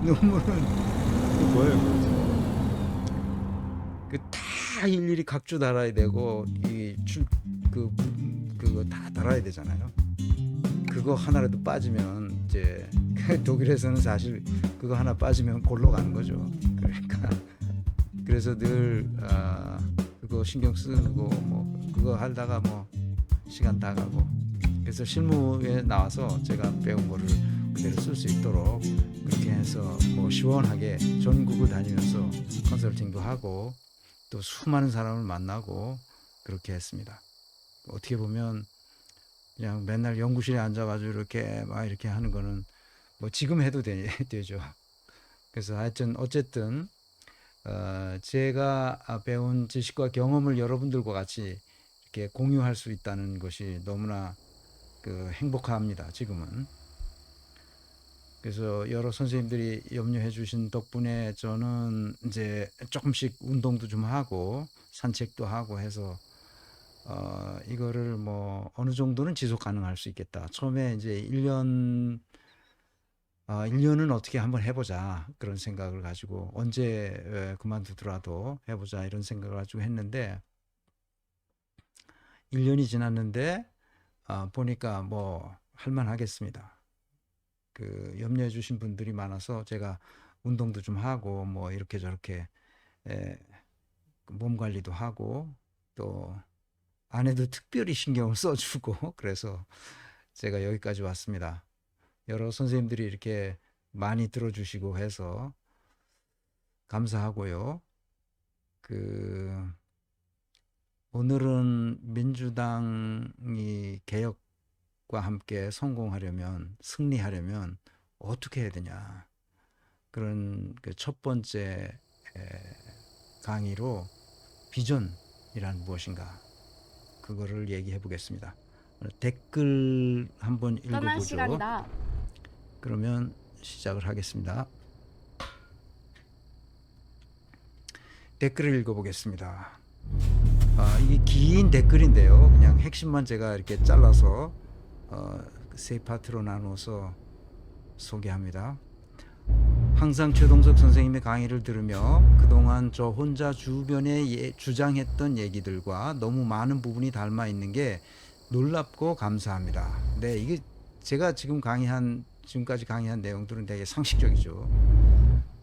논문은 그 뭐예요? 그다 일일이 각주 달아야 되고 그거 다 달아야 되잖아요. 그거 하나라도 빠지면 이제 독일에서는 사실 그거 하나 빠지면 골로 가는 거죠. 그러니까 그래서 늘 그거 신경 쓰고 뭐 그거 하다가 뭐 시간 다 가고, 그래서 실무에 나와서 제가 배운 거를 그대로 쓸 수 있도록 그렇게 해서 뭐 시원하게 전국을 다니면서 컨설팅도 하고 또 수많은 사람을 만나고 그렇게 했습니다. 어떻게 보면 그냥 맨날 연구실에 앉아가지고 이렇게 막 이렇게 하는 거는 뭐 지금 해도 되죠. 그래서 하여튼 어쨌든 제가 배운 지식과 경험을 여러분들과 같이 이렇게 공유할 수 있다는 것이 너무나 행복합니다, 지금은. 그래서 여러 선생님들이 염려해 주신 덕분에 저는 이제 조금씩 운동도 좀 하고 산책도 하고 해서 이거를 뭐 어느 정도는 지속 가능할 수 있겠다. 처음에 이제 1년은 어떻게 한번 해보자 그런 생각을 가지고, 언제 그만두더라도 해보자 이런 생각을 가지고 했는데 1년이 지났는데 보니까 뭐 할만하겠습니다. 염려해 주신 분들이 많아서 제가 운동도 좀 하고 뭐 이렇게 저렇게 몸 관리도 하고 또 아내도 특별히 신경을 써주고 그래서 제가 여기까지 왔습니다. 여러 선생님들이 이렇게 많이 들어주시고 해서 감사하고요. 오늘은 민주당이 개혁과 함께 성공하려면, 승리하려면 어떻게 해야 되냐, 그런 첫 번째 강의로 비전이란 무엇인가, 그거를 얘기해 보겠습니다. 댓글 한번 떠날 읽어보죠. 시간이다. 그러면 시작을 하겠습니다. 댓글을 읽어보겠습니다. 이게 긴 댓글인데요. 그냥 핵심만 제가 이렇게 잘라서 세 파트로 나눠서 소개합니다. 항상 최동석 선생님의 강의를 들으며 그동안 저 혼자 주변에 주장했던 얘기들과 너무 많은 부분이 닮아 있는 게 놀랍고 감사합니다. 네, 이게 제가 지금까지 강의한 내용들은 되게 상식적이죠.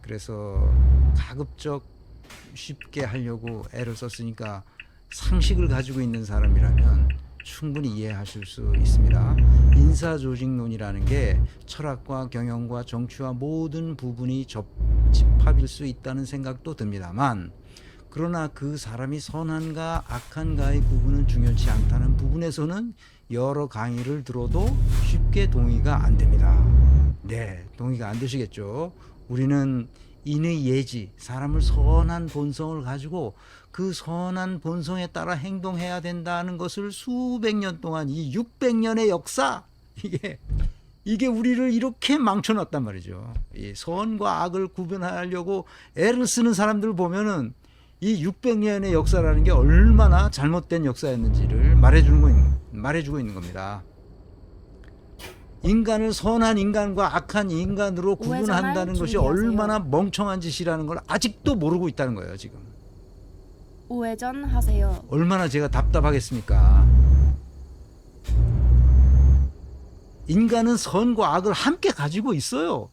그래서 가급적 쉽게 하려고 애를 썼으니까 상식을 가지고 있는 사람이라면 충분히 이해하실 수 있습니다. 인사조직론이라는 게 철학과 경영과 정치와 모든 부분이 집합일 수 있다는 생각도 듭니다만, 그러나 그 사람이 선한가 악한가의 부분은 중요치 않다는 부분에서는 여러 강의를 들어도 쉽게 동의가 안 됩니다. 네, 동의가 안 되시겠죠. 우리는 인의 예지, 사람을 선한 본성을 가지고 그 선한 본성에 따라 행동해야 된다는 것을 수백 년 동안, 이 600년의 역사, 이게 우리를 이렇게 망쳐놨단 말이죠. 이 선과 악을 구분하려고 애를 쓰는 사람들 보면은 이 600년의 역사라는 게 얼마나 잘못된 역사였는지를 말해주고 있는 겁니다. 인간을 선한 인간과 악한 인간으로 구분한다는 것이 얼마나 멍청한 짓이라는 걸 아직도 모르고 있다는 거예요, 지금. 우회전 하세요. 얼마나 제가 답답하겠습니까? 인간은 선과 악을 함께 가지고 있어요.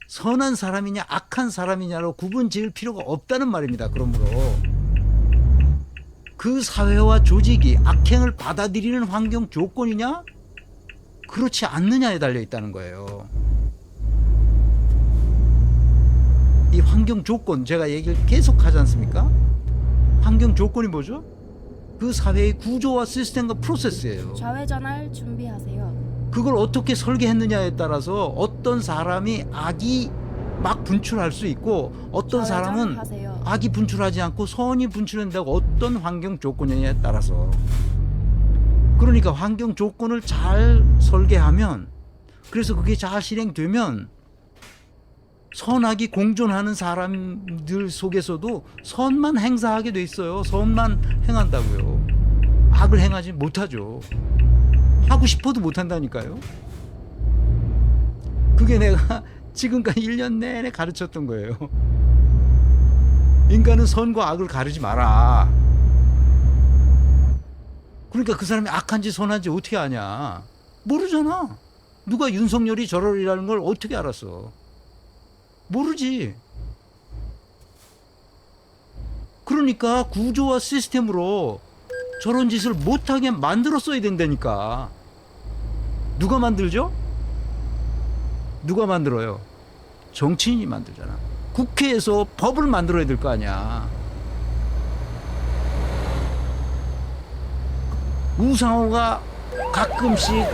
선한 사람이냐 악한 사람이냐로 구분 지을 필요가 없다는 말입니다. 그러므로 그 사회와 조직이 악행을 받아들이는 환경 조건이냐 그렇지 않느냐에 달려 있다는 거예요. 이 환경 조건, 제가 얘기를 계속 하지 않습니까? 환경 조건이 뭐죠? 그 사회의 구조와 시스템과 프로세스예요. 좌회전할 준비하세요. 그걸 어떻게 설계했느냐에 따라서 어떤 사람이 악이 막 분출할 수 있고 어떤 사람은 하세요. 악이 분출하지 않고 선이 분출한다고, 어떤 환경 조건이냐에 따라서. 그러니까 환경 조건을 잘 설계하면, 그래서 그게 잘 실행되면 선악이 공존하는 사람들 속에서도 선만 행사하게 돼 있어요. 선만 행한다고요. 악을 행하지 못하죠. 하고 싶어도 못한다니까요. 그게 내가 지금까지 1년 내내 가르쳤던 거예요. 인간은 선과 악을 가르지 마라. 그러니까 그 사람이 악한지 선한지 어떻게 아냐? 모르잖아. 누가 윤석열이 저러리라는 걸 어떻게 알았어? 모르지. 그러니까 구조와 시스템으로 저런 짓을 못하게 만들었어야 된다니까. 누가 만들죠? 누가 만들어요? 정치인이 만들잖아. 국회에서 법을 만들어야 될 거 아니야. 우상호가 가끔씩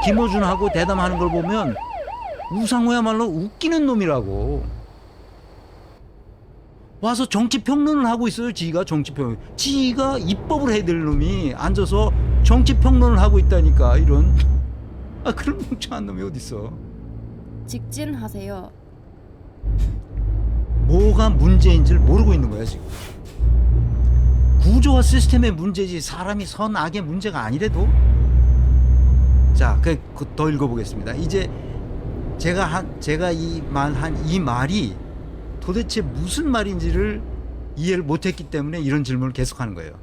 김어준하고 대담하는 걸 보면 우상호야말로 웃기는 놈이라고. 와서 정치 평론을 하고 있어요. 지가 정치 평론. 지가 입법을 해야 될 놈이 앉아서 정치 평론을 하고 있다니까. 이런 그런 멍청한 놈이 어딨어. 직진하세요. 뭐가 문제인지를 모르고 있는 거야 지금. 구조와 시스템의 문제지 사람이 선악의 문제가 아니래도. 자, 더 읽어보겠습니다. 이제 제가 이 말이 도대체 무슨 말인지를 이해를 못했기 때문에 이런 질문을 계속하는 거예요.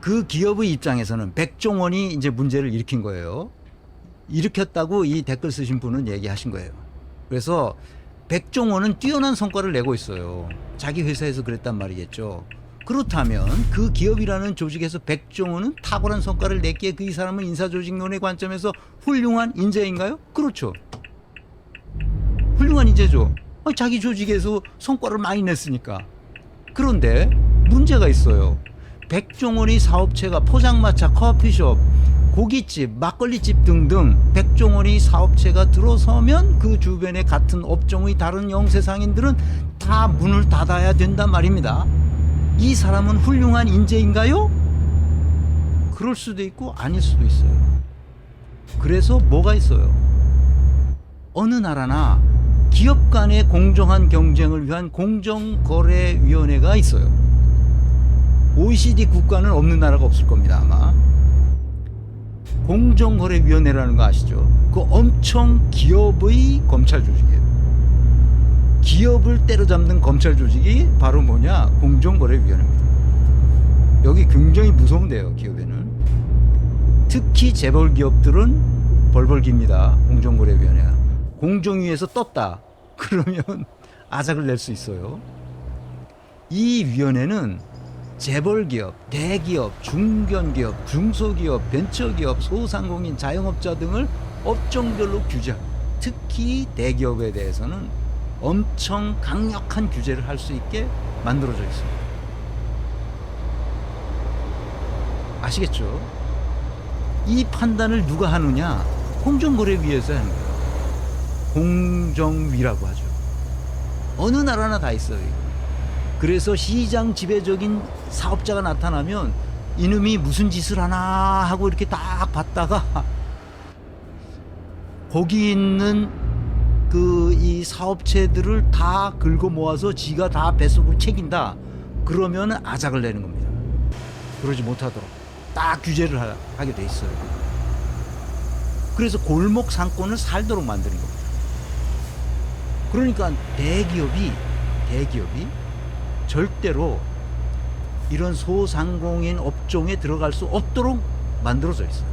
그 기업의 입장에서는 백종원이 이제 문제를 일으킨 거예요. 일으켰다고 이 댓글 쓰신 분은 얘기하신 거예요. 그래서 백종원은 뛰어난 성과를 내고 있어요. 자기 회사에서 그랬단 말이겠죠. 그렇다면 그 기업이라는 조직에서 백종원은 탁월한 성과를 냈기에 그 이 사람은 인사조직론의 관점에서 훌륭한 인재인가요? 그렇죠. 훌륭한 인재죠. 자기 조직에서 성과를 많이 냈으니까. 그런데 문제가 있어요. 백종원의 사업체가 포장마차, 커피숍, 고깃집, 막걸리집 등등 백종원의 사업체가 들어서면 그 주변의 같은 업종의 다른 영세상인들은 다 문을 닫아야 된단 말입니다. 이 사람은 훌륭한 인재인가요? 그럴 수도 있고 아닐 수도 있어요. 그래서 뭐가 있어요? 어느 나라나 기업 간의 공정한 경쟁을 위한 공정거래위원회가 있어요. OECD 국가는 없는 나라가 없을 겁니다, 아마. 공정거래위원회라는 거 아시죠? 그 엄청 기업의 검찰 조직이에요. 기업을 때려잡는 검찰 조직이 바로 뭐냐? 공정거래위원회입니다. 여기 굉장히 무서운데요, 기업에는. 특히 재벌 기업들은 벌벌 깁니다. 공정거래위원회가. 공정위에서 떴다. 그러면 아작을 낼 수 있어요. 이 위원회는 재벌기업, 대기업, 중견기업, 중소기업, 벤처기업, 소상공인, 자영업자 등을 업종별로 규제하고 특히 대기업에 대해서는 엄청 강력한 규제를 할 수 있게 만들어져 있습니다. 아시겠죠? 이 판단을 누가 하느냐? 공정거래위에서 하는 거예요. 공정위라고 하죠. 어느 나라나 다 있어요. 그래서 시장 지배적인 사업자가 나타나면 이놈이 무슨 짓을 하나 하고 이렇게 딱 봤다가 거기 있는 이 사업체들을 다 긁어 모아서 지가 다 뱃속을 챙긴다. 그러면 아작을 내는 겁니다. 그러지 못하도록 딱 규제를 하게 돼 있어요. 그래서 골목 상권을 살도록 만드는 겁니다. 그러니까 대기업이 절대로 이런 소상공인 업종에 들어갈 수 없도록 만들어져 있어요.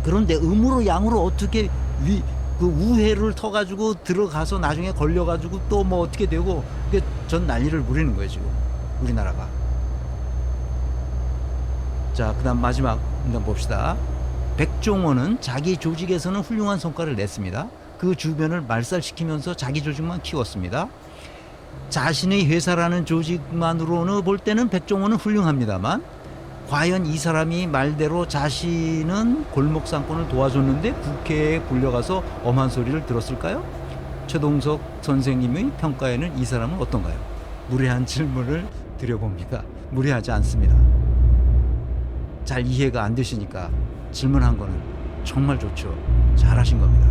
그런데 음으로 양으로 어떻게 그 우회를 터가지고 들어가서 나중에 걸려가지고 또 뭐 어떻게 되고 그게 전 난리를 부리는 거예요 지금 우리나라가. 자, 그다음 마지막 문단 봅시다. 백종원은 자기 조직에서는 훌륭한 성과를 냈습니다. 그 주변을 말살시키면서 자기 조직만 키웠습니다. 자신의 회사라는 조직만으로는 볼 때는 백종원은 훌륭합니다만 과연 이 사람이 말대로 자신은 골목 상권을 도와줬는데 국회에 불려가서 엄한 소리를 들었을까요? 최동석 선생님의 평가에는 이 사람은 어떤가요? 무례한 질문을 드려봅니다. 무례하지 않습니다. 잘 이해가 안 되시니까 질문한 거는 정말 좋죠. 잘하신 겁니다.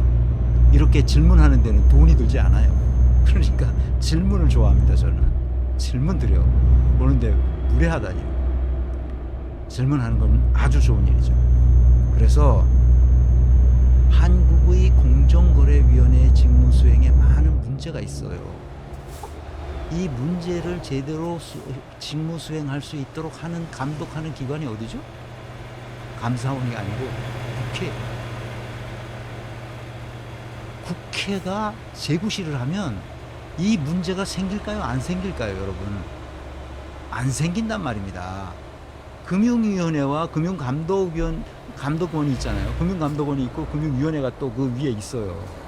이렇게 질문하는 데는 돈이 들지 않아요. 그러니까 질문을 좋아합니다. 저는 질문 드려 보는데 무례하다니요. 질문하는 건 아주 좋은 일이죠. 그래서 한국 문제가 있어요. 이 문제를 제대로 직무 수행할 수 있도록 하는 감독하는 기관이 어디죠? 감사원이 아니고 국회. 국회가 재구시를 하면 이 문제가 생길까요? 안 생길까요, 여러분? 안 생긴단 말입니다. 금융위원회와 감독원이 있잖아요. 금융감독원이 있고 금융위원회가 또 그 위에 있어요.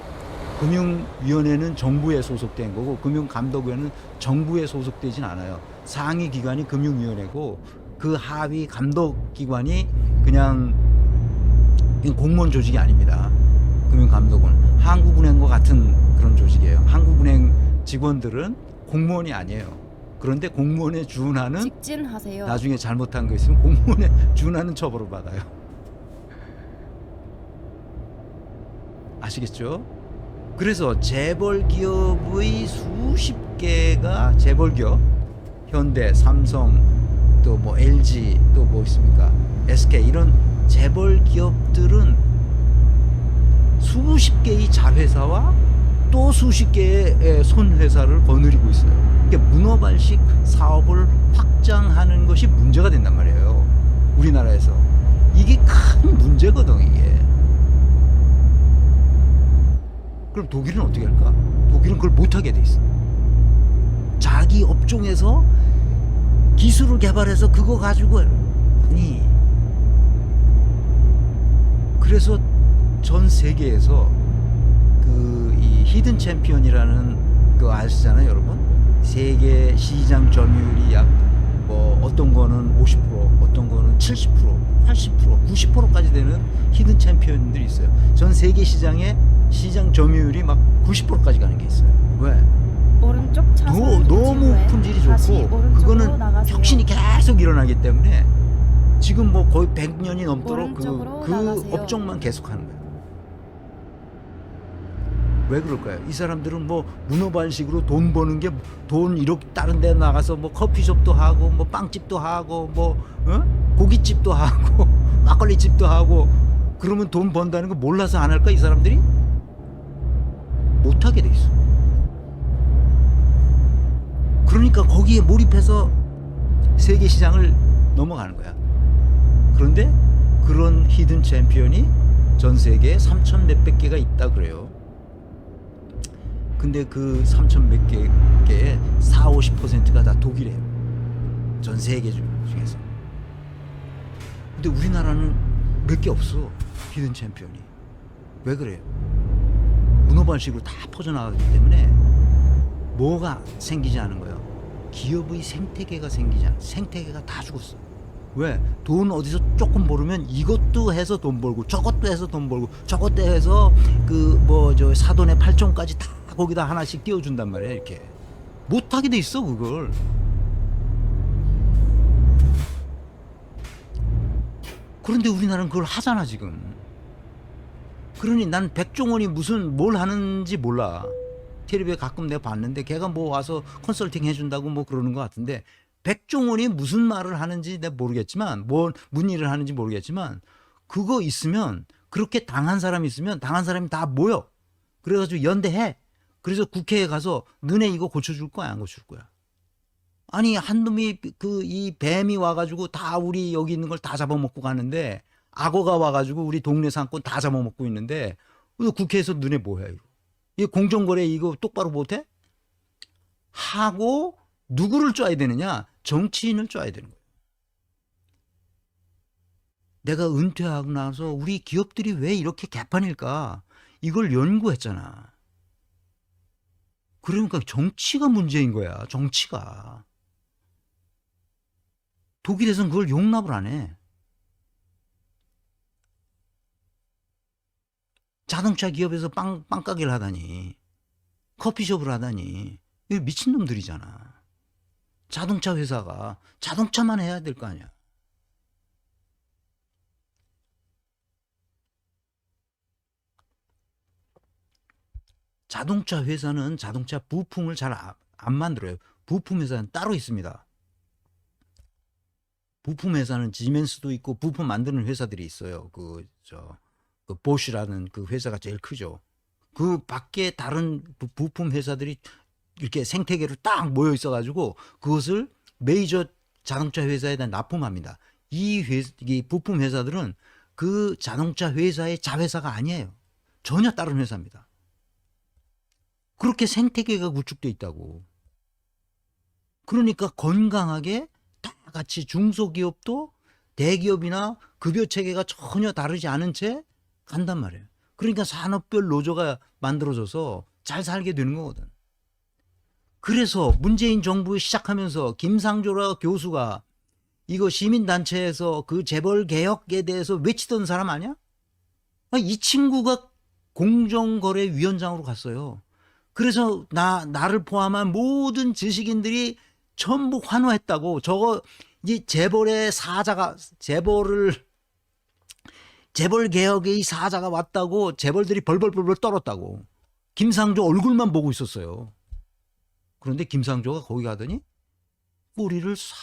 금융위원회는 정부에 소속된 거고 금융감독원은 정부에 소속되진 않아요. 상위 기관이 금융위원회고 그 하위 감독기관이 그냥 공무원 조직이 아닙니다. 금융감독원. 한국은행과 같은 그런 조직이에요. 한국은행 직원들은 공무원이 아니에요. 그런데 공무원에 준하는 직진하세요. 나중에 잘못한 거 있으면 공무원에 준하는 처벌을 받아요. 아시겠죠? 그래서 재벌 기업의 수십 개가 재벌 기업, 현대, 삼성, 또 뭐 LG, 또 뭐 있습니까? SK 이런 재벌 기업들은 수십 개의 자회사와 또 수십 개의 손회사를 거느리고 있어요. 이게 문어발식 사업을 확장하는 것이 문제가 된단 말이에요. 우리나라에서. 이게 큰 문제거든, 이게. 그럼 독일은 어떻게 할까? 독일은 그걸 못하게 돼 있어. 자기 업종에서 기술을 개발해서 그거 가지고 아니. 그래서 전 세계에서 이 히든 챔피언이라는 거 아시잖아요, 여러분? 세계 시장 점유율이 약 뭐 어떤 거는 50%, 어떤 거는 70%, 80%, 90%까지 되는 히든 챔피언들이 있어요. 전 세계 시장의 시장 점유율이 막 90%까지 가는 게 있어요. 왜? 오른쪽 차선 너무 품질이 좋고 그거는 혁신이 계속 일어나기 때문에 지금 뭐 거의 100년이 넘도록 그 업종만 계속하는 거예요. 왜 그럴까요? 이 사람들은 뭐 문어발식으로 돈 버는 게 돈 이렇게 다른 데 나가서 뭐 커피숍도 하고 뭐 빵집도 하고 뭐 고깃집도 하고 막걸리집도 하고 그러면 돈 번다는 거 몰라서 안 할까 이 사람들이? 못하게 돼 있어. 그러니까 거기에 몰입해서 세계 시장을 넘어가는 거야. 그런데 그런 히든 챔피언이 전 세계에 3천 몇백 개가 있다 그래요. 근데 그 3천 몇 개의 4, 50%가 다 독일이에요. 전 세계 중에서. 근데 우리나라는 몇 개 없어. 히든 챔피언이. 왜 그래요? 문어발식으로 다 퍼져나가기 때문에 뭐가 생기지 않은 거예요? 기업의 생태계가 생기지 않아. 생태계가 다 죽었어. 왜? 돈 어디서 조금 벌으면 이것도 해서 돈 벌고 저것도 해서 돈 벌고 저것도 해서 그 뭐 저 사돈의 8종까지 다 거기다 하나씩 띄워준단 말이야. 이렇게 못하게 돼 있어 그걸. 그런데 우리나라는 그걸 하잖아 지금. 그러니 난 백종원이 무슨 뭘 하는지 몰라. 텔레비에 가끔 내가 봤는데 걔가 뭐 와서 컨설팅 해준다고 뭐 그러는 것 같은데 백종원이 무슨 말을 하는지 내가 모르겠지만 뭔 일을 하는지 모르겠지만 그거 있으면 그렇게 당한 사람이 있으면 당한 사람이 다 모여. 그래가지고 연대해. 그래서 국회에 가서 너네 이거 고쳐줄 거야 안 고쳐줄 거야. 아니 한 놈이 이 뱀이 와가지고 다 우리 여기 있는 걸 다 잡아먹고 가는데 악어가 와가지고 우리 동네 상권 다 잡아먹고 있는데 국회에서 너네 뭐해 이거. 이 공정거래 이거 똑바로 못해? 하고 누구를 쪄야 되느냐? 정치인을 쪄야 되는 거예요. 내가 은퇴하고 나서 우리 기업들이 왜 이렇게 개판일까? 이걸 연구했잖아. 그러니까 정치가 문제인 거야. 정치가. 독일에서는 그걸 용납을 안 해. 자동차 기업에서 빵가게를 하다니 커피숍을 하다니 이거 미친놈들이잖아. 자동차 회사가 자동차만 해야 될 거 아니야. 자동차 회사는 자동차 부품을 잘 안 만들어요. 부품 회사는 따로 있습니다. 부품 회사는 지멘스도 있고 부품 만드는 회사들이 있어요. 그 보쉬라는 그 회사가 제일 크죠. 그 밖에 다른 부품 회사들이 이렇게 생태계로 딱 모여 있어가지고 그것을 메이저 자동차 회사에다 납품합니다. 이 부품 회사들은 그 자동차 회사의 자회사가 아니에요. 전혀 다른 회사입니다. 그렇게 생태계가 구축돼 있다고. 그러니까 건강하게 다 같이 중소기업도 대기업이나 급여 체계가 전혀 다르지 않은 채 간단 말이에요. 그러니까 산업별 노조가 만들어져서 잘 살게 되는 거거든. 그래서 문재인 정부 시작하면서 김상조라 교수가 이거 시민단체에서 그 재벌 개혁에 대해서 외치던 사람 아니야? 이 친구가 공정거래위원장으로 갔어요. 그래서 나를 포함한 모든 지식인들이 전부 환호했다고. 저거 이 재벌의 사자가 재벌 개혁의 사자가 왔다고 재벌들이 벌벌벌벌 떨었다고. 김상조 얼굴만 보고 있었어요. 그런데 김상조가 거기 가더니 꼬리를 싹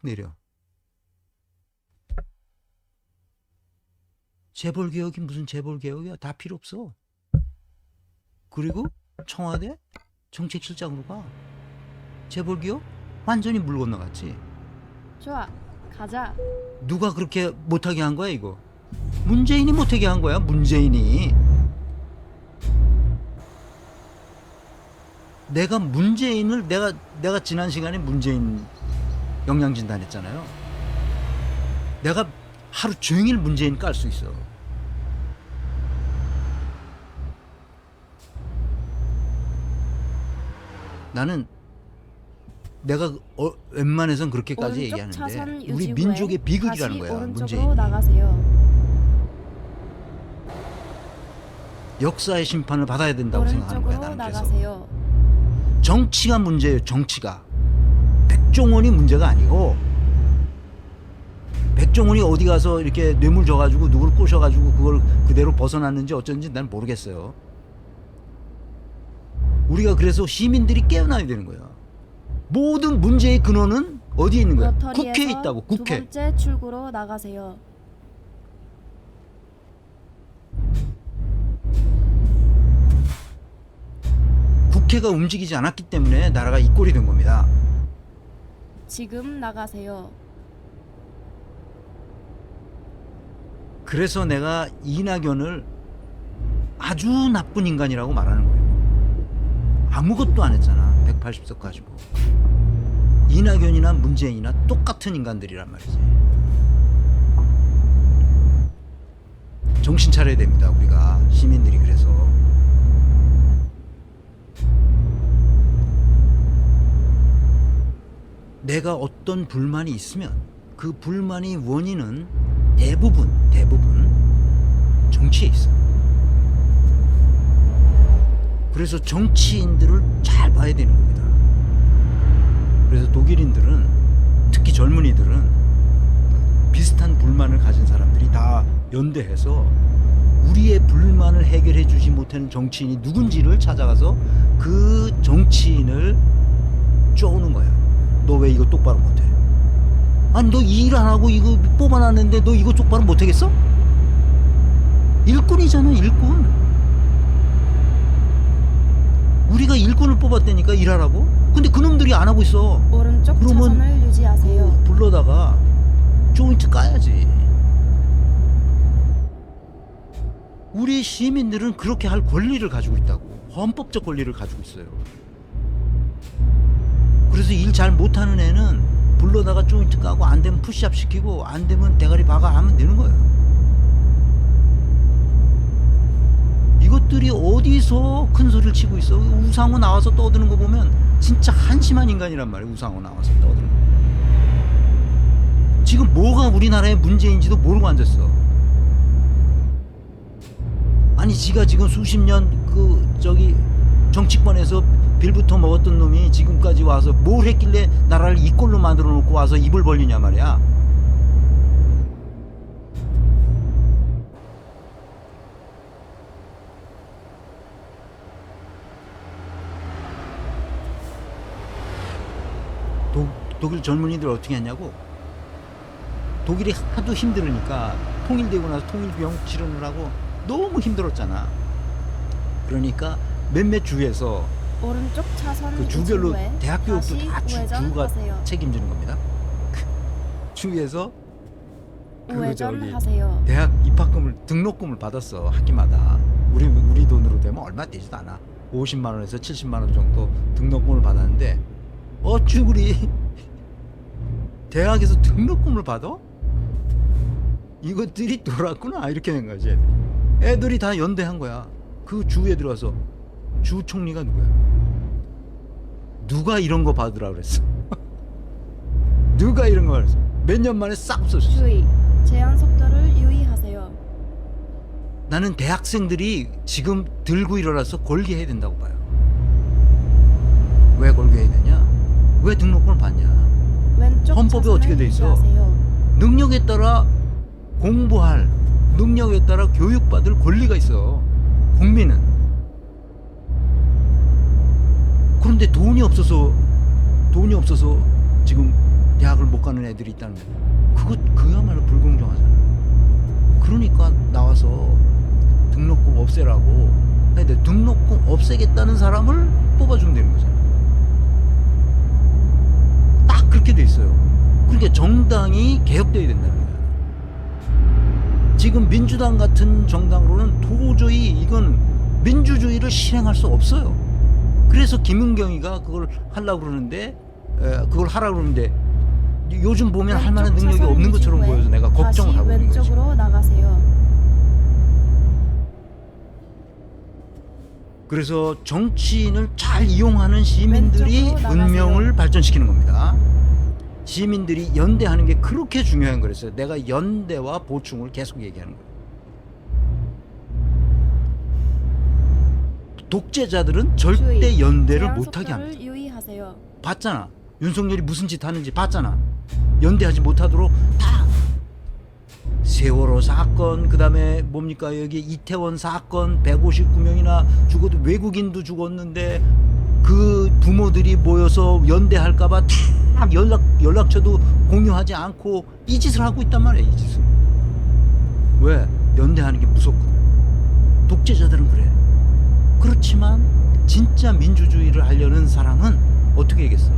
내려. 재벌 개혁이 무슨 재벌 개혁이야? 다 필요 없어. 그리고 청와대 정책실장으로 가. 재벌 개혁 완전히 물 건너갔지. 좋아, 가자. 누가 그렇게 못하게 한 거야 이거? 문재인이 못하게 한 거야. 문재인이. 내가 문재인을 내가 지난 시간에 문재인 영양진단 했잖아요. 내가 하루 종일 문재인 깔 수 있어. 나는 내가 웬만해선 그렇게까지 오른쪽 차선 얘기하는데 유지 우리 후에 민족의 비극이라는 다시 거야. 오른쪽으로 문재인. 나가세요. 역사의 심판을 받아야 된다고 생각하는 거야. 오른쪽으로 나는 그래서. 나가세요. 정치가 문제예요. 정치가. 백종원이 문제가 아니고 백종원이 어디 가서 이렇게 뇌물 줘가지고 누구를 꼬셔가지고 그걸 그대로 벗어났는지 어쩐지 난 모르겠어요. 우리가 그래서 시민들이 깨어나야 되는 거야. 모든 문제의 근원은 어디에 있는 거야? 로터리에서 국회에 있다고. 두 국회. 번째 출구로 나가세요. 국회가 움직이지 않았기 때문에 나라가 이 꼴이 된 겁니다. 지금 나가세요. 그래서 내가 이낙연을 아주 나쁜 인간이라고 말하는 거예요. 아무것도 안 했잖아. 180석 가지고. 이낙연이나 문재인이나 똑같은 인간들이란 말이지. 정신 차려야 됩니다. 우리가 시민들이. 그래서 내가 어떤 불만이 있으면 그 불만의 원인은 대부분 정치에 있어. 그래서 정치인들을 잘 봐야 되는 겁니다. 그래서 독일인들은, 특히 젊은이들은 비슷한 불만을 가진 사람들이 다 연대해서 우리의 불만을 해결해 주지 못하는 정치인이 누군지를 찾아가서 그 정치인을 쪼는 거야. 너 왜 이거 똑바로 못해? 아니 너 일 안 하고 이거 뽑아놨는데 너 이거 똑바로 못하겠어? 일꾼이잖아, 일꾼. 우리가 일꾼을 뽑았다니까, 일하라고. 근데 그놈들이 안 하고 있어. 오른쪽 그러면 차선을 유지하세요. 불러다가 조인트 까야지. 우리 시민들은 그렇게 할 권리를 가지고 있다고. 헌법적 권리를 가지고 있어요. 그래서 일 잘 못하는 애는 불러다가 조인트 까고 안 되면 푸시업 시키고 안 되면 대가리 박아 하면 되는 거예요. 이것들이 어디서 큰 소리를 치고 있어? 우상호 나와서 떠드는 거 보면 진짜 한심한 인간이란 말이에요. 우상호 나와서 떠드는 거. 지금 뭐가 우리나라의 문제인지도 모르고 앉았어. 아니 지가 지금 수십 년 정치권에서 빌부터 먹었던 놈이 지금까지 와서 뭘 했길래 나라를 이 꼴로 만들어 놓고 와서 입을 벌리냐 말이야. 독일 젊은이들 어떻게 했냐고. 독일이 하도 힘들으니까 통일되고 나서 통일 비용 치르느라고 너무 힘들었잖아. 그러니까 몇몇 주에서 오른쪽 차선 그 주별로 이후에 대학 교육도 다시 다 주가 우회전하세요. 책임지는 겁니다. 주에서 그거 우회전하세요. 대학 입학금을 등록금을 받았어. 학기마다 우리 돈으로 되면 얼마 되지도 않아. 50만 원에서 70만 원 정도 등록금을 받았는데 어쭈구리 대학에서 등록금을 받아? 이것들이 돌았구나 이렇게 된 거지. 애들이 다 연대한 거야. 그 주에 들어와서 주 총리가 누구야? 누가 이런 거 받으라 그랬어? 누가 이런 거 그랬어? 몇 년 만에 싹 없어졌어. 주의. 제한 속도를 유의하세요. 나는 대학생들이 지금 들고 일어나서 걸게 해야 된다고 봐요. 왜 걸게 해야 되냐? 왜 등록금을 받냐? 왼쪽 헌법에 차선을 어떻게 돼 있어? 유지하세요. 능력에 따라 공부할, 능력에 따라 교육받을 권리가 있어. 국민은. 그런데 돈이 없어서 지금 대학을 못 가는 애들이 있다는 거야. 그야말로 불공정하잖아. 그러니까 나와서 등록금 없애라고. 근데 등록금 없애겠다는 사람을 뽑아주면 되는 거잖아. 딱 그렇게 돼 있어요. 그러니까 정당이 개혁돼야 된다는 거야. 지금 민주당 같은 정당으로는 도저히 이건 민주주의를 실행할 수 없어요. 그래서 김은경이가 그걸 하려고 그러는데 요즘 보면 할 만한 왼쪽 능력이 차선 없는 것처럼 유지 후에 보여서 내가 걱정을 하고 있는 거지. 왼쪽으로 나가세요. 그래서 정치인을 잘 이용하는 시민들이 왼쪽으로 나가세요. 문명을 발전시키는 겁니다. 시민들이 연대하는 게 그렇게 중요한 거랬어요. 내가 연대와 보충을 계속 얘기하는 거예요. 독재자들은 절대 주의. 연대를 제한 못하게 속도를 합니다. 유의하세요. 봤잖아. 윤석열이 무슨 짓 하는지 봤잖아. 연대하지 못하도록 다 세월호 사건, 그다음에 뭡니까 여기 이태원 사건 159명이나 죽어도 외국인도 죽었는데 그 부모들이 모여서 연대할까봐 다 연락처도 공유하지 않고 이 짓을 하고 있단 말이야. 이 짓을. 왜? 연대하는 게 무섭거든. 독재자들은 그래. 그렇지만 진짜 민주주의를 하려는 사람은 어떻게 하겠어?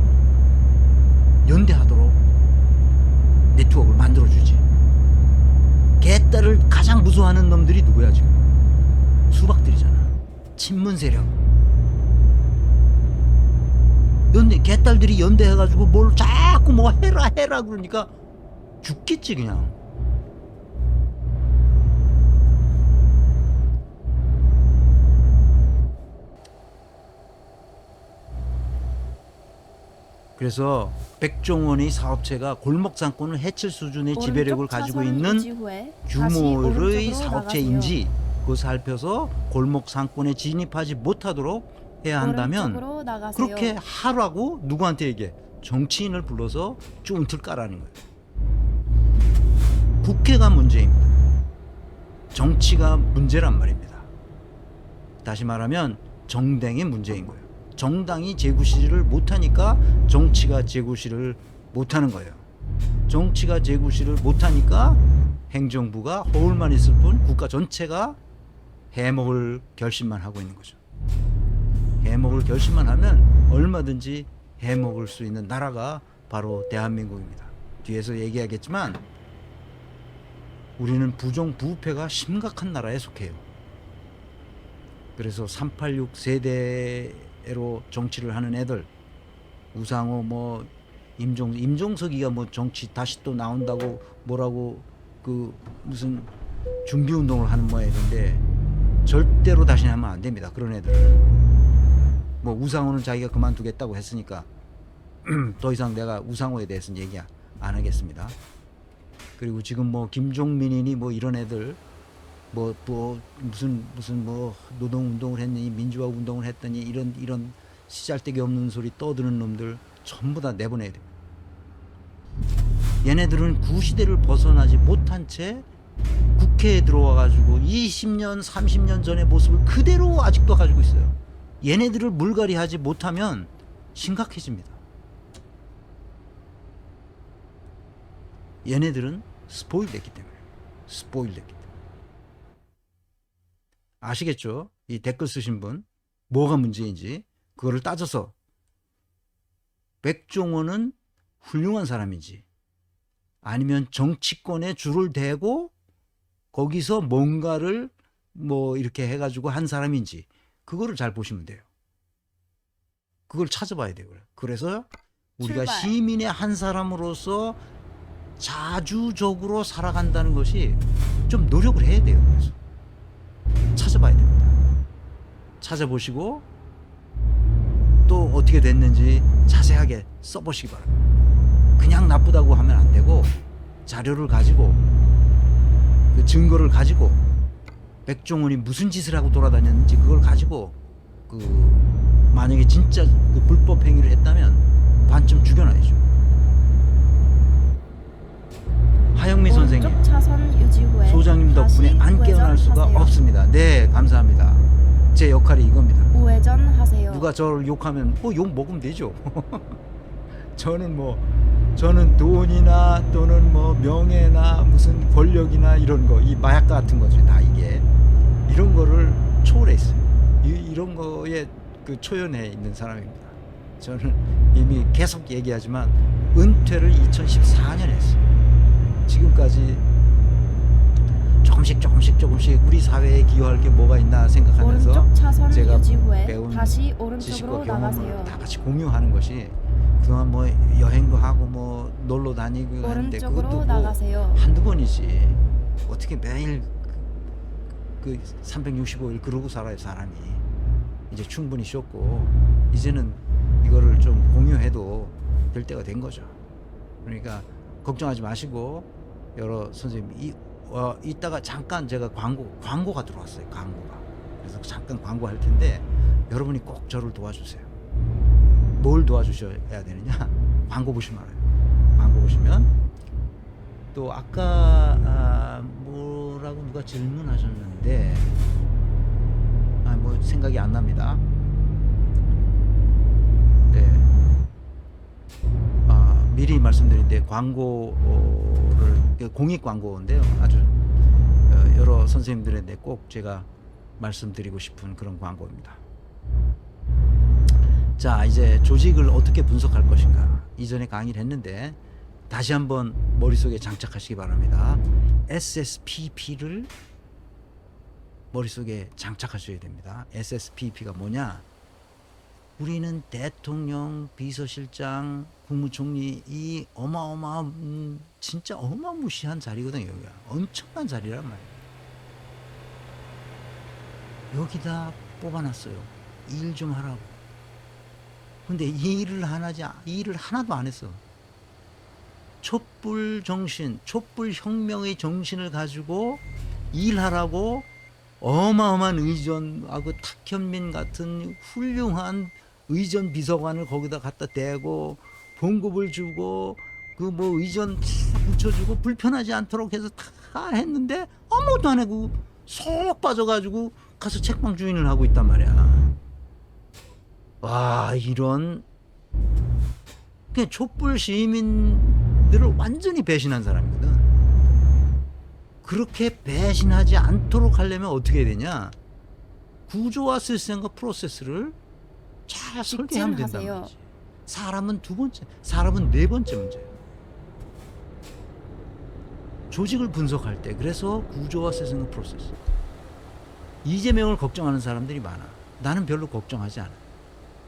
연대하도록 네트워크를 만들어주지. 개딸을 가장 무서워하는 놈들이 누구야 지금? 수박들이잖아. 친문 세력. 개딸들이 연대해가지고 뭘 자꾸 뭐 해라 그러니까 죽겠지 그냥. 그래서 백종원의 사업체가 골목 상권을 해칠 수준의 지배력을 가지고 있는 규모의 사업체인지 그거 살펴서 골목 상권에 진입하지 못하도록 해야 한다면 그렇게 하라고 누구한테 얘기해? 정치인을 불러서 쭌틀 까라는 거예요. 국회가 문제입니다. 정치가 문제란 말입니다. 다시 말하면 정당이 문제인 거예요. 정당이 재구시를 못하니까 정치가 재구시를 못하는 거예요. 정치가 재구시를 못하니까 행정부가 허울만 있을 뿐 국가 전체가 해먹을 결심만 하고 있는 거죠. 해먹을 결심만 하면 얼마든지 해먹을 수 있는 나라가 바로 대한민국입니다. 뒤에서 얘기하겠지만 우리는 부정부패가 심각한 나라에 속해요. 그래서 386 세대로 정치를 하는 애들, 우상호 뭐 임종석이가 뭐 정치 다시 또 나온다고 뭐라고 그 무슨 준비 운동을 하는 모양인데 절대로 다시 하면 안 됩니다. 그런 애들은. 뭐 우상호는 자기가 그만두겠다고 했으니까 더 이상 내가 우상호에 대해서는 얘기 안 하겠습니다. 그리고 지금 뭐 김종민이니 뭐 이런 애들 뭐 무슨 뭐 노동 운동을 했느니 민주화 운동을 했더니 이런 시잘데기 없는 소리 떠드는 놈들 전부 다 내보내야 됩니다. 얘네들은 구시대를 벗어나지 못한 채 국회에 들어와 가지고 20년 30년 전의 모습을 그대로 아직도 가지고 있어요. 얘네들을 물갈이하지 못하면 심각해집니다. 얘네들은 스포일 됐기 때문에. 아시겠죠? 이 댓글 쓰신 분 뭐가 문제인지 그거를 따져서 백종원은 훌륭한 사람인지 아니면 정치권에 줄을 대고 거기서 뭔가를 뭐 이렇게 해가지고 한 사람인지 그거를 잘 보시면 돼요. 그걸 찾아봐야 돼요. 그래서 우리가 출발. 시민의 한 사람으로서 자주적으로 살아간다는 것이 좀 노력을 해야 돼요. 그래서 찾아봐야 됩니다. 찾아보시고 또 어떻게 됐는지 자세하게 써보시기 바랍니다. 그냥 나쁘다고 하면 안 되고 자료를 가지고 그 증거를 가지고 백종원이 무슨 짓을 하고 돌아다녔는지 그걸 가지고 그 만약에 진짜 그 불법 행위를 했다면 반쯤 죽여놔야죠. 하영미 선생님, 오른쪽 차선 유지 후에 소장님 덕분에 다시 안 깨어날 수가 우회전하세요. 없습니다. 네, 감사합니다. 제 역할이 이겁니다. 우회전하세요. 누가 저를 욕하면 욕 먹으면 되죠. 저는 돈이나 또는 뭐 명예나 무슨 권력이나 이런 거, 이 마약 같은 거죠. 다 이게 이런 거를 초월했어요. 이런 거에 그 초연해 있는 사람입니다. 저는 이미 계속 얘기하지만 은퇴를 2014년에 했어요. 지금까지 조금씩 우리 사회에 기여할 게 뭐가 있나 생각하면서 오른쪽 차선 제가 유지 후에 배운 다시 지식과 오른쪽으로 경험을 나가세요. 다 같이 공유하는 것이 그동안 뭐 여행도 하고 뭐 놀러 다니고 하는데 오른쪽으로 그것도 뭐 나가세요. 한두 번이지 어떻게 매일 그 365일 그러고 살아요. 사람이 이제 충분히 쉬었고 이제는 이거를 좀 공유해도 될 때가 된 거죠. 그러니까 걱정하지 마시고 여러 선생님 이따가 잠깐 제가 광고가 들어왔어요. 광고가. 그래서 잠깐 광고할 텐데 여러분이 꼭 저를 도와주세요. 뭘 도와주셔야 되느냐? 광고 보시면 알아요. 광고 보시면 또 아까 뭐라고 누가 질문하셨는데 뭐 생각이 안 납니다. 네. 미리 말씀드린데 광고를 공익 광고인데요. 아주 여러 선생님들한테 꼭 제가 말씀드리고 싶은 그런 광고입니다. 자, 이제 조직을 어떻게 분석할 것인가. 이전에 강의를 했는데 다시 한번 머릿속에 장착하시기 바랍니다. SSPP를 머릿속에 장착하셔야 됩니다. SSPP가 뭐냐? 우리는 대통령, 비서실장, 국무총리 이 진짜 어마무시한 자리거든요. 여기가 엄청난 자리란 말이에요. 여기다 뽑아놨어요. 일 좀 하라고. 근데 이 일을 하나도 안 했어. 촛불 정신, 촛불 혁명의 정신을 가지고 일하라고 어마어마한 의전하고 탁현민 같은 훌륭한 의전 비서관을 거기다 갖다 대고 봉급을 주고 그 뭐 의전 다 붙여주고 불편하지 않도록 해서 다 했는데 아무것도 안 하고 쏙 빠져가지고 가서 책방 주인을 하고 있단 말이야. 와, 이런 그냥 촛불 시민들을 완전히 배신한 사람이거든. 그렇게 배신하지 않도록 하려면 어떻게 해야 되냐? 구조와 시스템과 프로세스를 잘 설계하면 된단 직진하세요. 말이지. 사람은 두 번째, 사람은 네 번째 문제예요. 조직을 분석할 때 그래서 구조와 시스템과 프로세스. 이재명을 걱정하는 사람들이 많아. 나는 별로 걱정하지 않아.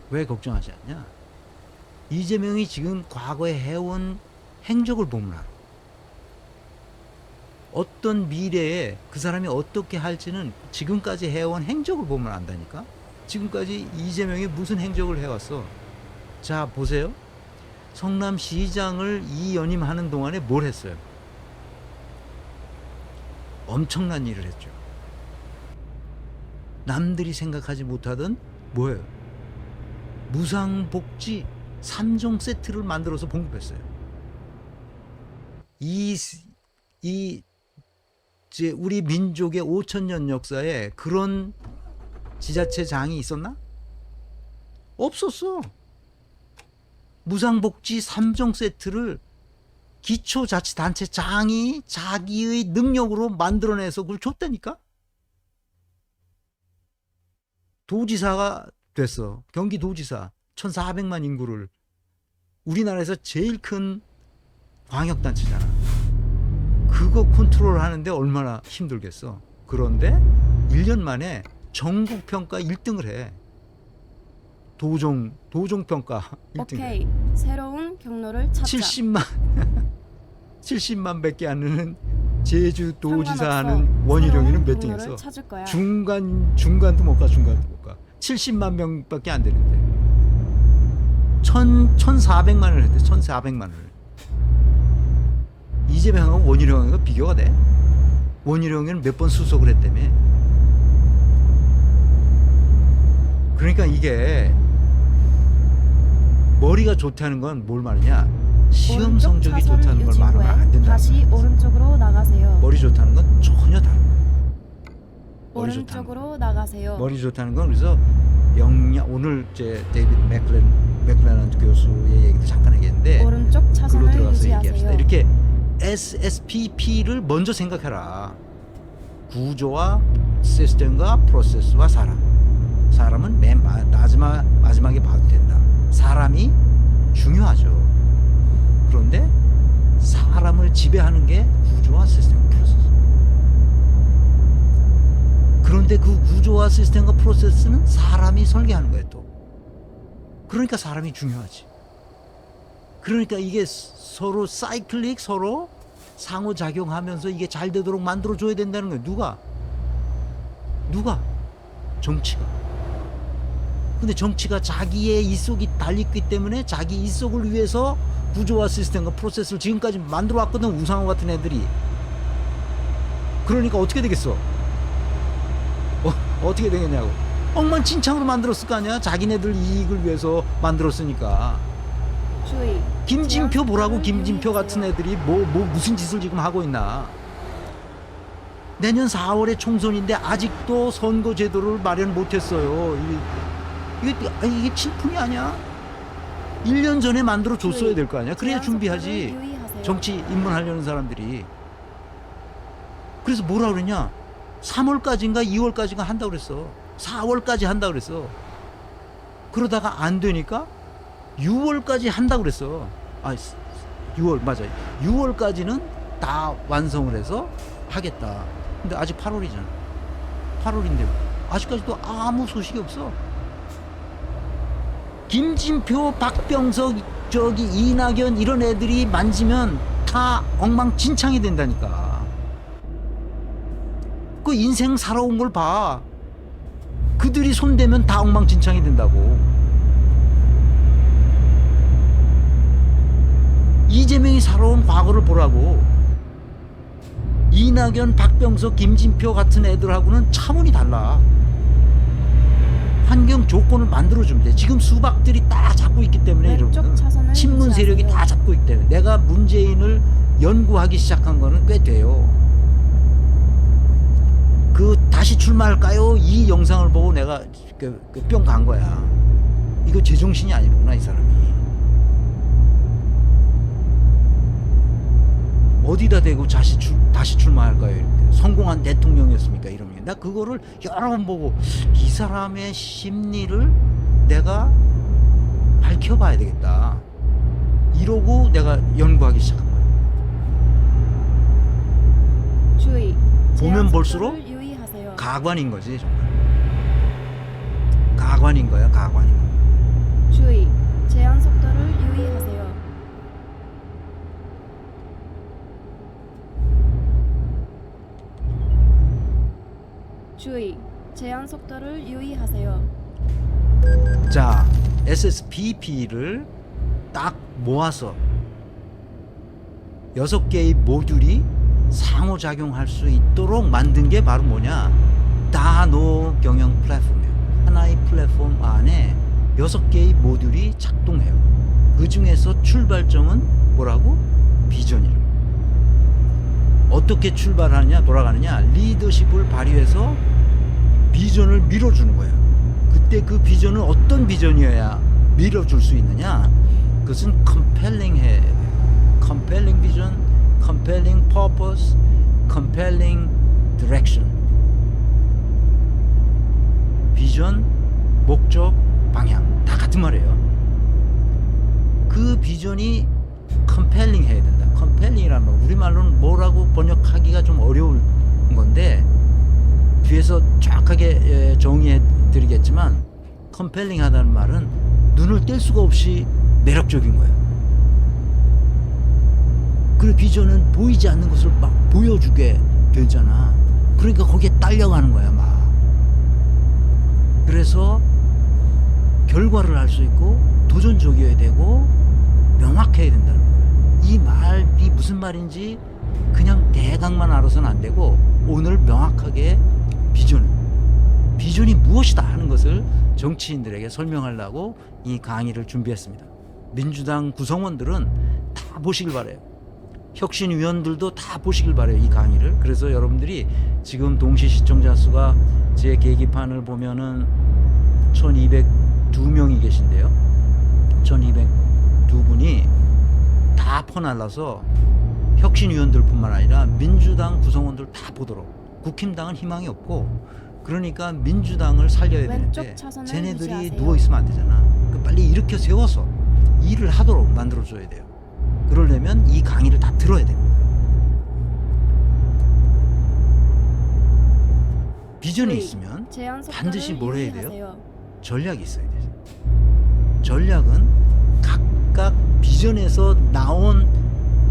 왜 걱정하지 않냐? 이재명이 지금 과거에 해온 행적을 보면 알아. 어떤 미래에 그 사람이 어떻게 할지는 지금까지 해온 행적을 보면 안다니까. 지금까지 이재명이 무슨 행적을 해왔어. 자, 보세요. 성남시장을 이연임하는 동안에 뭘 했어요? 엄청난 일을 했죠. 남들이 생각하지 못하던 뭐예요? 무상복지 3종 세트를 만들어서 공급했어요. 이제 우리 민족의 5,000년 역사에 그런 지자체장이 있었나? 없었어. 무상복지 3종 세트를 기초자치단체장이 자기의 능력으로 만들어내서 그걸 줬다니까? 도지사가 됐어. 경기도지사 1,400만 인구를 우리나라에서 제일 큰 광역단체잖아. 그거 컨트롤 하는데 얼마나 힘들겠어. 그런데 1년 만에 전국 평가 1등을 해. 도종 평가 1등. 오케이. 새로운 경로를 찾자. 70만 밖에 안 되는 제주 도지사 상관없어. 하는 원희룡이는 몇 새로운 경로를 등했어? 찾을 거야. 중간도 못 가. 70만 명밖에 안 되는데 1,400만을 했대. 1,400만을. 이재명하고 원희룡하고 비교가 돼? 원희룡이는 몇 번 수석을 했다며. 그러니까 이게 머리가 좋다는 건 뭘 말이냐? 시험 오른쪽 성적이 차선을 좋다는 걸 유지 말하면 후에 안 된다. 다시 오른쪽으로 나가세요. 머리 좋다는 건 전혀 다른 거야. 머리 좋다는 거. 오른쪽으로 나가세요. 머리 좋다는 건 그래서 오늘 이제 데이비드 맥클레넌드 교수의 얘기도 잠깐 얘기했는데 오른쪽 글로 차선을 들어가서 얘기합시다. 유지하세요. 이렇게 SSPP를 먼저 생각해라. 구조와 시스템과 프로세스와 사람은 맨 마지막에 봐도 된다. 사람이 중요하죠. 그런데 사람을 지배하는 게 구조와 시스템 프로세스. 그런데 그 구조와 시스템과 프로세스는 사람이 설계하는 거예요 또. 그러니까 사람이 중요하지. 그러니까 이게 서로 사이클릭 서로 상호작용하면서 이게 잘 되도록 만들어줘야 된다는 거예요. 누가? 정치가. 근데 정치가 자기의 이속이 달렸기 때문에 자기 이속을 위해서 구조와 시스템과 프로세스를 지금까지 만들어 왔거든. 우상호 같은 애들이. 그러니까 어떻게 되겠어? 어떻게 되겠냐고. 엉망진창으로 만들었을 거 아니야. 자기네들 이익을 위해서 만들었으니까. 주의. 김진표 보라고. 제한 김진표 속도를 같은 유지하세요. 애들이 뭐 무슨 짓을 지금 하고 있나. 내년 4월에 총선인데 아직도 선거 제도를 마련 못했어요. 이게 질풍이 아니야. 1년 전에 만들어 줬어야 될 거 아니야. 그래야 제한 속도를 준비하지. 유의하세요. 정치 입문하려는 사람들이. 그래서 뭐라 그러냐. 3월까지인가 2월까지인가 한다고 그랬어. 4월까지 한다고 그랬어. 그러다가 안 되니까 6월까지 한다고 그랬어. 6월 맞아요. 6월까지는 다 완성을 해서 하겠다. 근데 아직 8월이잖아. 8월인데 아직까지도 아무 소식이 없어. 김진표, 박병석, 이낙연 이런 애들이 만지면 다 엉망진창이 된다니까. 그 인생 살아온 걸 봐. 그들이 손대면 다 엉망진창이 된다고. 이재명이 살아온 과거를 보라고. 이낙연, 박병석, 김진표 같은 애들하고는 차원이 달라. 환경 조건을 만들어주면 돼. 지금 수박들이 다 잡고 있기 때문에 왼쪽 이러거든. 차선을 친문 세력이 유지하세요. 다 잡고 있기 때문에. 내가 문재인을 연구하기 시작한 거는 꽤 돼요. 다시 출마할까요? 이 영상을 보고 내가 뿅 간 거야. 이거 제정신이 아니구나 이 사람이. 어디다 대고 다시 출마할까요? 이렇게. 성공한 대통령이었습니까? 이러면 나 그거를 여러 번 보고 이 사람의 심리를 내가 밝혀봐야 되겠다. 이러고 내가 연구하기 시작한 거야. 주의. 보면 제한 볼수록 속도를 유의하세요. 가관인 거지 정말. 가관인 거야. 주의. 제한 속도를 유의하세요. 주의. 제한 속도를 유의하세요. 자, SSPP를 딱 모아서 6개의 모듈이 상호작용할 수 있도록 만든 게 바로 뭐냐? 다노 경영 플랫폼이에요. 하나의 플랫폼 안에 6개의 모듈이 작동해요. 그 중에서 출발점은 뭐라고? 비전이라고. 어떻게 돌아가느냐? 리더십을 발휘해서 비전을 밀어주는 거예요. 그때 그 비전은 어떤 비전이어야 밀어줄 수 있느냐? 그것은 compelling 해야 돼요. compelling vision, compelling purpose, compelling direction. 비전, 목적, 방향 다 같은 말이에요. 그 비전이 컴펠링 해야 된다. 컴펠링이라는 말 우리말로는 뭐라고 번역하기가 좀 어려울 건데 뒤에서 정확하게 정의해 드리겠지만 컴펠링 하다는 말은 눈을 뗄 수가 없이 매력적인 거예요. 그 비전은 보이지 않는 것을 막 보여주게 되잖아. 그러니까 거기에 딸려가는 거야 막. 그래서 결과를 알 수 있고 도전적이어야 되고 명확해야 된다는 거예요. 이 말이 무슨 말인지 그냥 대강만 알아서는 안 되고 오늘 명확하게 비전이 무엇이다 하는 것을 정치인들에게 설명하려고 이 강의를 준비했습니다. 민주당 구성원들은 다 보시길 바라요. 혁신위원들도 다 보시길 바라요, 이 강의를. 그래서 여러분들이 지금 동시 시청자 수가 제 계기판을 보면은 1202명이 계신데요. 1202분이 다 퍼날라서 혁신위원들뿐만 아니라 민주당 구성원들 다 보도록. 국힘당은 희망이 없고 그러니까 민주당을 살려야 왼쪽 되는데 차선을 쟤네들이 유지하세요. 누워있으면 안 되잖아. 빨리 일으켜 세워서 일을 하도록 만들어줘야 돼요. 그러려면 이 강의를 다 들어야 됩니다. 비전이 주의, 있으면 제한 속도를 반드시 뭘 해야 돼요? 유의하세요. 전략이 있어야 돼요. 전략은 각각 비전에서 나온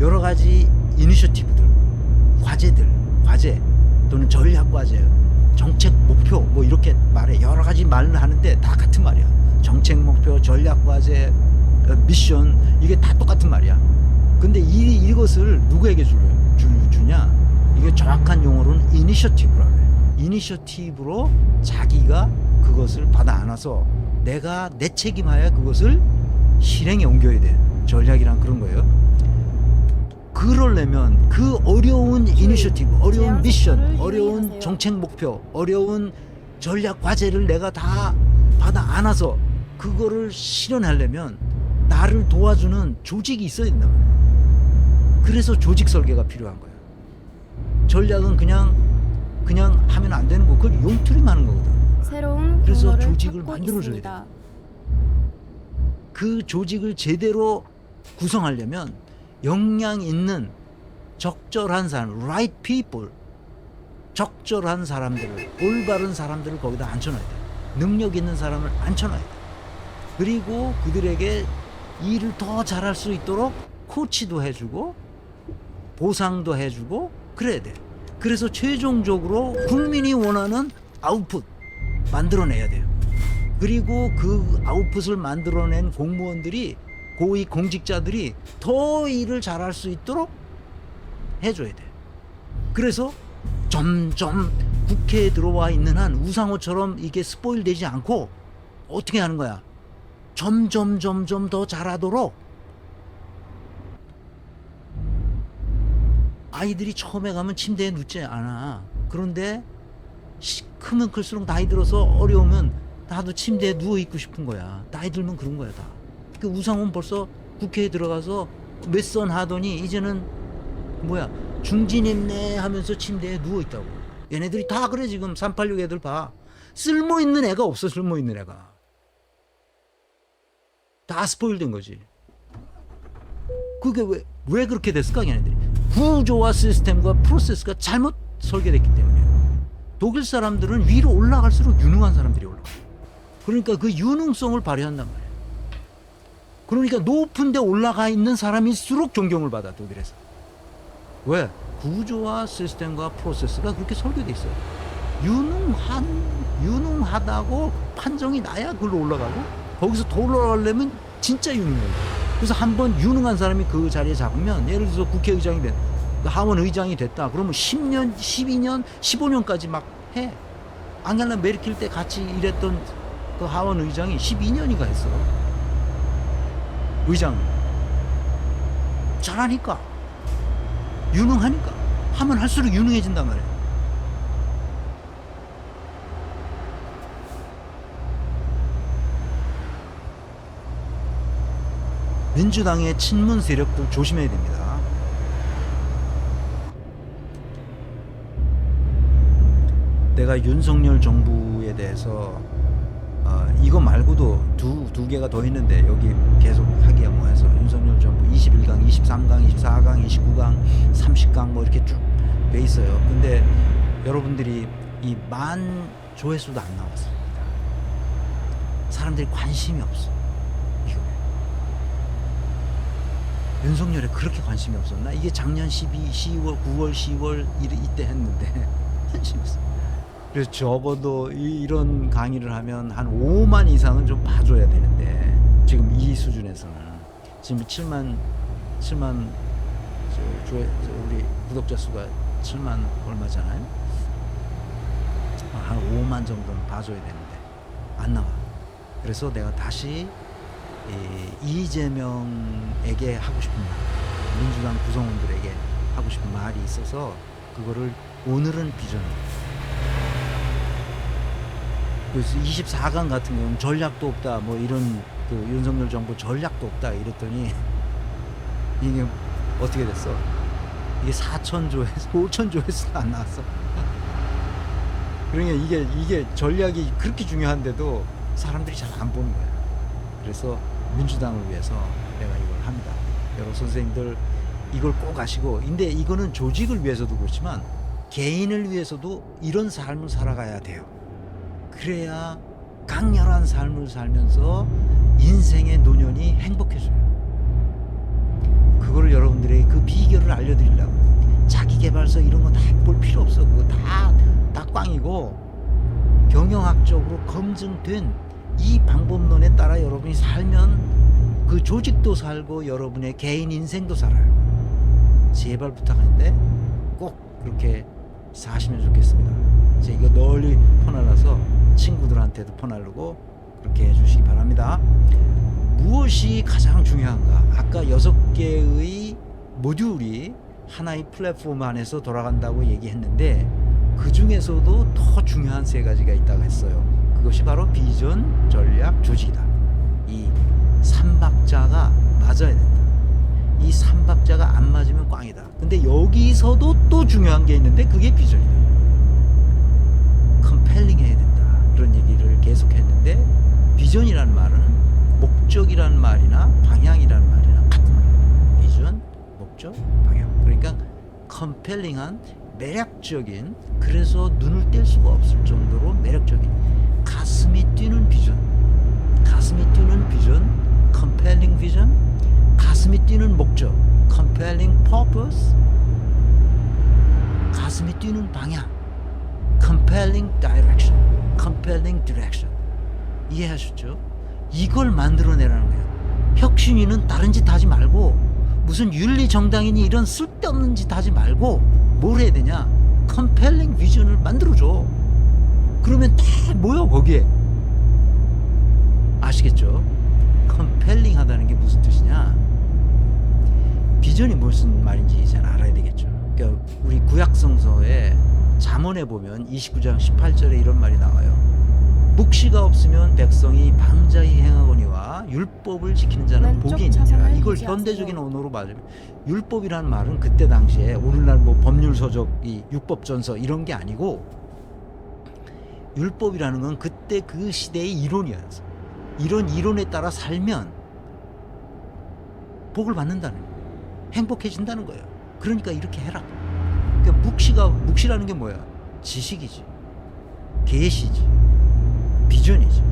여러 가지 이니셔티브들, 과제 또는 전략 과제, 정책 목표 뭐 이렇게 말해. 여러 가지 말을 하는데 다 같은 말이야. 정책 목표, 전략 과제, 미션 이게 다 똑같은 말이야. 근데 이것을 누구에게 주냐? 이게 정확한 용어로는 이니셔티브라고 해요. 이니셔티브로 자기가 그것을 받아 안아서 내가 내 책임하에 그것을 실행에 옮겨야 돼. 전략이란 그런 거예요. 그러려면 그 어려운 이니셔티브, 어려운 미션, 어려운 정책 목표, 어려운 전략 과제를 내가 다 받아 안아서 그거를 실현하려면 나를 도와주는 조직이 있어야 된다. 그래서 조직 설계가 필요한 거예요. 전략은 그냥 하면 안 되는 거. 그걸 용투리만 하는 거거든. 새로운 그래서 경로를 조직을 찾고 만들어줘야 있습니다. 그 조직을 제대로 구성하려면 역량 있는 적절한 사람, right people, 적절한 사람들을, 올바른 사람들을 거기다 앉혀놔야 돼. 능력 있는 사람을 앉혀놔야 돼. 그리고 그들에게 일을 더 잘할 수 있도록 코치도 해주고 보상도 해주고 그래야 돼. 그래서 최종적으로 국민이 원하는 아웃풋 만들어내야 돼요. 그리고 그 아웃풋을 만들어낸 공무원들이, 고위 공직자들이 더 일을 잘할 수 있도록 해줘야 돼. 그래서 점점 국회에 들어와 있는 한 우상호처럼 이게 스포일 되지 않고 어떻게 하는 거야? 점점 더 잘하도록. 아이들이 처음에 가면 침대에 눕지 않아. 그런데 크면 클수록 나이 들어서 어려우면 나도 침대에 누워 있고 싶은 거야. 나이 들면 그런 거야 다. 그 우상호는 벌써 국회에 들어가서 몇 선 하더니 이제는 뭐야 중진했네 하면서 침대에 누워 있다고. 얘네들이 다 그래. 지금 386 애들 봐. 쓸모 있는 애가 없어. 쓸모 있는 애가 다 스포일 된 거지. 그게 왜 그렇게 됐을까? 걔네들이 구조와 시스템과 프로세스가 잘못 설계됐기 때문이에요. 독일 사람들은 위로 올라갈수록 유능한 사람들이 올라가. 그러니까 그 유능성을 발휘한단 말이에요. 그러니까 높은 데 올라가 있는 사람일수록 존경을 받아. 독일에서. 왜? 구조와 시스템과 프로세스가 그렇게 설계돼 있어요. 유능하다고 판정이 나야 그걸로 올라가고, 거기서 더 올라가려면 진짜 유능해요. 그래서 한번 유능한 사람이 그 자리에 잡으면, 예를 들어서 국회의장이 된, 하원 의장이 됐다 그러면 10년, 12년, 15년까지 막 해. 앙겔라 메르켈 때 같이 일했던 그 하원 의장이 12년이가 했어. 의장 잘하니까, 유능하니까. 하면 할수록 유능해진단 말이야. 민주당의 친문 세력들 조심해야 됩니다. 내가 윤석열 정부에 대해서 이거 말고도 두 개가 더 있는데 여기 계속 하기가 뭐해서 윤석열 정부 21강, 23강, 24강, 29강, 30강 뭐 이렇게 쭉 돼 있어요. 근데 여러분들이 이 만 조회수도 안 나왔습니다. 사람들이 관심이 없어. 이거 윤석열에 그렇게 관심이 없었나? 이게 작년 10월, 9월, 10월 이때 했는데 관심이 없어. 그래서 적어도 이런 강의를 하면 한 5만 이상은 좀 봐줘야 되는데 지금 이 수준에서는 지금 7만 우리 구독자 수가 7만 얼마잖아요. 한 5만 정도는 봐줘야 되는데 안 나와. 그래서 내가 다시 이재명에게 하고 싶은 말, 민주당 구성원들에게 하고 싶은 말이 있어서 그거를 오늘은 비전을. 그래서 24강 같은 경우는 전략도 없다 뭐 이런 그 윤석열 정부 전략도 없다 이랬더니 이게 어떻게 됐어? 이게 4천 조회수, 5천 조회수도 안 나왔어. 그러니까 이게 전략이 그렇게 중요한데도 사람들이 잘 안 보는 거야. 그래서 민주당을 위해서 내가 이걸 합니다. 여러 선생님들 이걸 꼭 아시고, 근데 이거는 조직을 위해서도 그렇지만 개인을 위해서도 이런 삶을 살아가야 돼요. 그래야 강렬한 삶을 살면서 인생의 노년이 행복해져요. 그거를 여러분들에게 그 비결을 알려드리려고. 자기계발서 이런 거 다 볼 필요 없어. 그거 다 꽝이고, 경영학적으로 검증된 이 방법론에 따라 여러분이 살면 그 조직도 살고 여러분의 개인 인생도 살아요. 제발 부탁하는데 꼭 그렇게 사시면 좋겠습니다. 제가 이거 널리 퍼날라서 친구들한테도 퍼날르고 그렇게 해주시기 바랍니다. 무엇이 가장 중요한가? 아까 6개의 모듈이 하나의 플랫폼 안에서 돌아간다고 얘기했는데 그 중에서도 더 중요한 3가지가 있다고 했어요. 그것이 바로 비전, 전략, 조직이다. 이 3박자가 맞아야 된다. 이 3박자가 안 맞으면 꽝이다. 근데 여기서도 또 중요한 게 있는데 그게 비전이다. 컴펠링 해야 된다. 그런 얘기를 계속 했는데 비전이라는 말은 목적이란 말이나 방향이란 말이나 같은 말이에요. 비전, 목적, 방향. 그러니까 컴펠링한 매력적인, 그래서 눈을 뗄 수가 없을 정도로 매력적인, 가슴이 뛰는 비전, 가슴이 뛰는 비전, 컴펠링 비전, 가슴이 뛰는 목적, 컴펠링 퍼포스, 가슴이 뛰는 방향, 컴펠링 다이렉션, 컴펠링 디렉션. 이해하셨죠? 이걸 만들어내라는 거예요. 혁신위는 다른 짓 하지 말고, 무슨 윤리정당이니 이런 쓸데없는 짓 하지 말고 뭘 해야 되냐? 컴펠링 비전을 만들어줘. 그러면 다 모여 거기에. 아시겠죠? 컴펠링 하다는 게 무슨 뜻이냐? 비전이 무슨 말인지 잘 알아야 되겠죠. 그러니까 우리 구약성서에 잠언에 보면 29장 18절에 이런 말이 나와요. 묵시가 없으면 백성이 방자히 행하거니와 율법을 지키는 자는 복이 있느니라. 이걸 현대적인 언어로 맞으면 율법이라는 말은 그때 당시에 오늘날 뭐 법률서적, 이 율법전서 이런 게 아니고, 율법이라는 건 그때 그 시대의 이론이었어. 이런 이론에 따라 살면 복을 받는다는 거예요. 행복해진다는 거예요. 그러니까 이렇게 해라. 그러니까 묵시라는 게 뭐야? 지식이지, 계시지, 비전이지.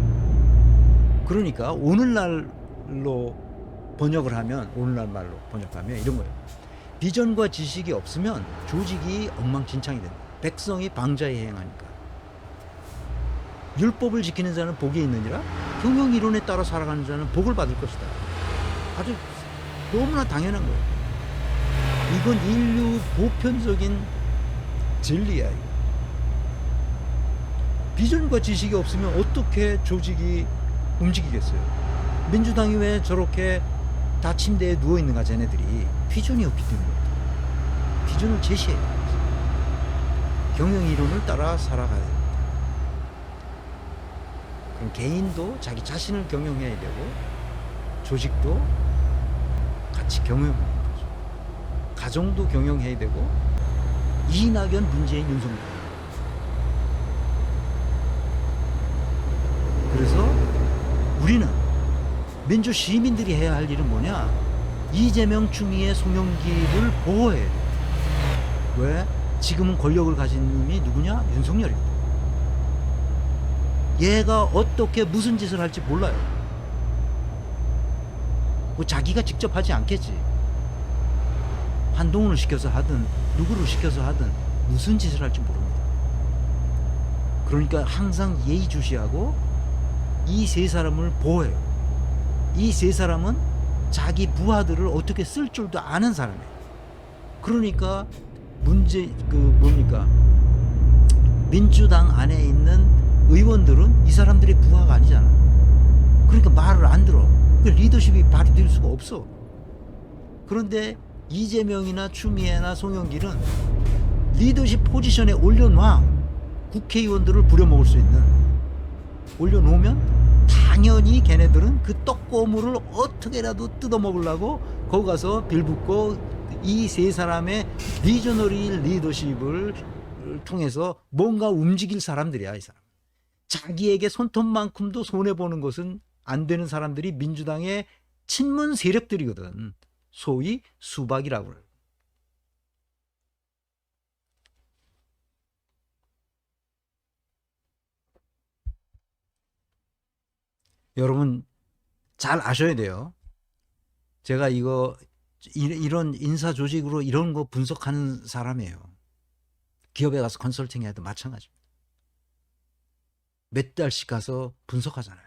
그러니까 오늘날로 번역을 하면, 오늘날 말로 번역하면 이런 거예요. 비전과 지식이 없으면 조직이 엉망진창이 된다. 백성이 방자히 행하니까. 율법을 지키는 자는 복이 있느니라. 경영 이론에 따라 살아가는 자는 복을 받을 것이다. 아주 너무나 당연한 거예요. 이건 인류 보편적인 진리야. 이거. 비전과 지식이 없으면 어떻게 조직이 움직이겠어요? 민주당이 왜 저렇게 다 침대에 누워있는가? 쟤네들이 비전이 없기 때문입니다. 비전을 제시해야 돼요. 경영 이론을 따라 살아가야 됩니다. 그럼 개인도 자기 자신을 경영해야 되고 조직도 같이 경영해야 되죠. 가정도 경영해야 되고, 이낙연, 문재인, 윤석열. 그래서 우리는 민주 시민들이 해야 할 일은 뭐냐? 이재명, 추미애, 송영길을 보호해야 돼. 왜? 지금은 권력을 가진 놈이 누구냐? 윤석열이거든. 얘가 어떻게 무슨 짓을 할지 몰라요. 뭐 자기가 직접 하지 않겠지. 한동훈을 시켜서 하든 누구를 시켜서 하든 무슨 짓을 할지 모릅니다. 그러니까 항상 예의주시하고 이 세 사람을 보호해요. 이 세 사람은 자기 부하들을 어떻게 쓸 줄도 아는 사람이에요. 그러니까 뭡니까? 민주당 안에 있는 의원들은 이 사람들의 부하가 아니잖아. 그러니까 말을 안 들어. 리더십이 발휘될 수가 없어. 그런데 이재명이나 추미애나 송영길은 리더십 포지션에 올려놔. 국회의원들을 부려먹을 수 있는. 올려놓으면 당연히 걔네들은 그 떡고물을 어떻게라도 뜯어먹으려고 거기 가서 빌붙고 이 세 사람의 비저너리 리더십을 통해서 뭔가 움직일 사람들이야. 이 사람. 자기에게 손톱만큼도 손해보는 것은 안 되는 사람들이 민주당의 친문 세력들이거든. 소위 수박이라고 그래요. 여러분 잘 아셔야 돼요. 제가 이런 인사 조직으로 이런 거 분석하는 사람이에요. 기업에 가서 컨설팅 해도 마찬가지입니다. 몇 달씩 가서 분석하잖아요.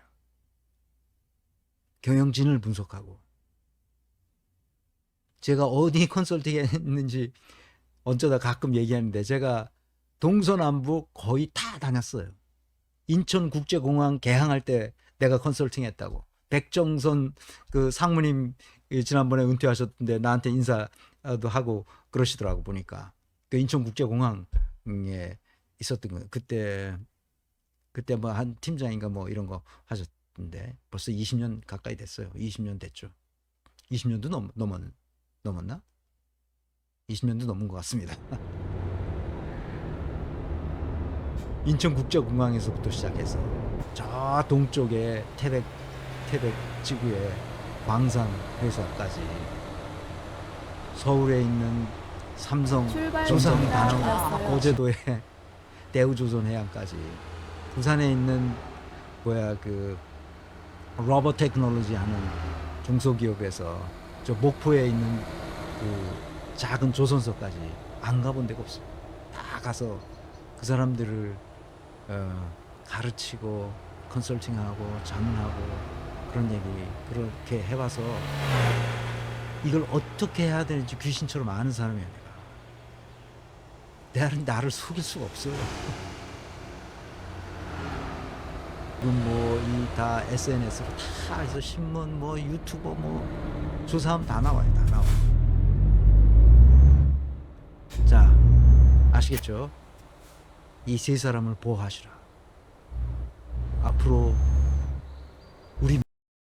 경영진을 분석하고. 제가 어디 컨설팅 했는지 어쩌다 가끔 얘기하는데 제가 동서남북 거의 다 다녔어요. 인천국제공항 개항할 때 내가 컨설팅 했다고. 백정선 그 상무님 지난번에 은퇴하셨던데 나한테 인사도 하고 그러시더라고 보니까. 그 인천국제공항에 있었던 거예요. 그때 뭐 한 팀장인가 뭐 이런 거 하셨던데 벌써 20년 가까이 됐어요. 20년 됐죠. 20년도 넘었나? 20년도 넘은 것 같습니다. 인천국제공항에서부터 시작해서 저 동쪽에 태백 지구의 광산 회사까지 서울에 있는 삼성, 출발 조선, 시간이 단원, 되었어요. 거제도에 대우조선해양까지 부산에 있는 그 로버 테크놀로지 하는 중소기업에서 저 목포에 있는 그 작은 조선소까지 안 가본 데가 없어요. 다 가서 그 사람들을 가르치고 컨설팅하고 자문하고 그런 얘기 그렇게 해봐서 이걸 어떻게 해야 되는지 귀신처럼 아는 사람이야 내가. 나를 속일 수가 없어요. 지금 뭐 이 다 SNS로 다 해서 신문 뭐 유튜버 뭐 조사하면 다 나와요. 다 나와. 자, 아시겠죠? 이 세 사람을 보호하시라. 앞으로